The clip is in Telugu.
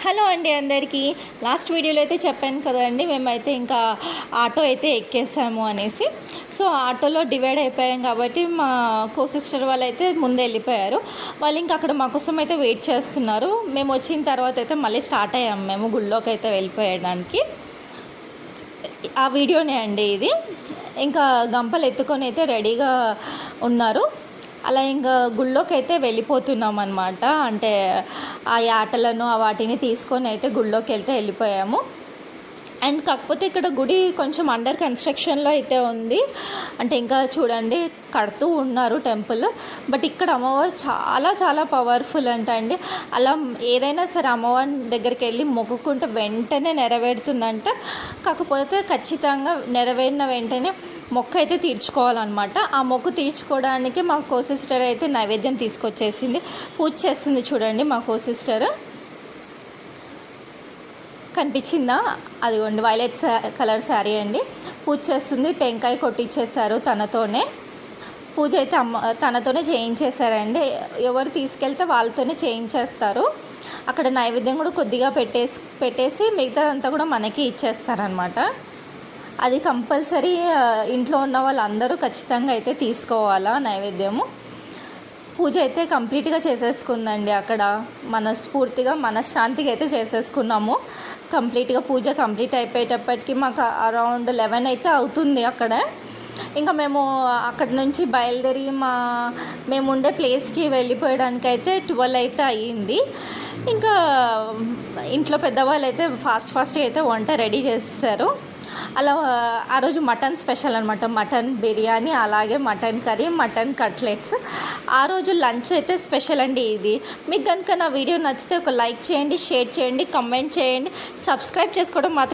హలో అండి అందరికీ. లాస్ట్ వీడియోలో అయితే చెప్పాను కదండి, మేమైతే ఇంకా ఆటో అయితే ఎక్కేసాము అనేసి. సో ఆటోలో డివైడ్ అయిపోయాం కాబట్టి మా కో సిస్టర్ వాళ్ళు అయితే ముందే వెళ్ళిపోయారు. వాళ్ళు ఇంకా అక్కడ మా కోసం అయితే వెయిట్ చేస్తున్నారు. మేము వచ్చిన తర్వాత అయితే మళ్ళీ స్టార్ట్ అయ్యాము మేము గుళ్ళోకి అయితే వెళ్ళిపోయడానికి. ఆ వీడియోనే అండి ఇది. ఇంకా గంపలు ఎత్తుకొని అయితే రెడీగా ఉన్నారు. అలా ఇంకా గుళ్ళోకి అయితే వెళ్ళిపోతున్నాం అనమాట. అంటే ఆ యాటలను వాటిని తీసుకొని అయితే గుళ్ళోకి వెళ్ళిపోయాము. అండ్ కాకపోతే ఇక్కడ గుడి కొంచెం అండర్ కన్స్ట్రక్షన్లో అయితే ఉంది. అంటే ఇంకా చూడండి కడుతూ ఉన్నారు టెంపుల్. బట్ ఇక్కడ అమ్మవారు చాలా చాలా పవర్ఫుల్ అండి. అలా ఏదైనా సరే అమ్మవారి దగ్గరికి వెళ్ళి మొక్కుకుంటే వెంటనే నెరవేరుతుందంట. కాకపోతే ఖచ్చితంగా నెరవేరిన వెంటనే మొక్కు అయితే తీర్చుకోవాలన్నమాట. ఆ మొక్కు తీర్చుకోవడానికి మా కో సిస్టర్ అయితే నైవేద్యం తీసుకొచ్చేసింది. పూజ చేస్తుంది చూడండి మా కో సిస్టర్. కనిపించిందా? అదిగోండి వైలెట్ కలర్ శారీ అండి. పూజ చేస్తుంది. టెంకాయ కొట్టించేశారు తనతోనే. పూజ అయితే తనతోనే చేయించేశారండి. ఎవరు తీసుకెళ్తే వాళ్ళతోనే చేయించేస్తారు. అక్కడ నైవేద్యం కూడా కొద్దిగా పెట్టేసి మిగతాదంతా కూడా మనకి ఇచ్చేస్తారనమాట. అది కంపల్సరీ ఇంట్లో ఉన్న వాళ్ళందరూ ఖచ్చితంగా అయితే తీసుకోవాలా నైవేద్యము. పూజ అయితే కంప్లీట్గా చేసేసుకుందండి. అక్కడ మనస్ఫూర్తిగా మనశ్శాంతిగా అయితే చేసేసుకున్నాము. కంప్లీట్గా పూజ కంప్లీట్ అయిపోయేటప్పటికి మాకు అరౌండ్ 11 అయితే అవుతుంది అక్కడ. ఇంకా మేము అక్కడ నుంచి బయలుదేరి మేము ఉండే ప్లేస్కి వెళ్ళిపోయడానికి అయితే 12 అయితే అయ్యింది. ఇంకా ఇంట్లో పెద్దవాళ్ళు అయితే ఫాస్ట్గా అయితే వంట రెడీ చేస్తారు. అలా ఆ రోజు మటన్ స్పెషల్ అనమాట. మటన్ బిర్యానీ, అలాగే మటన్ కర్రీ, మటన్ కట్లెట్స్. ఆ రోజు లంచ్ అయితే స్పెషల్ అండి ఇది. మీకు కనుక నా వీడియో నచ్చితే ఒక లైక్ చేయండి, షేర్ చేయండి, కమెంట్ చేయండి, సబ్స్క్రైబ్ చేసుకోవడం మాత్రం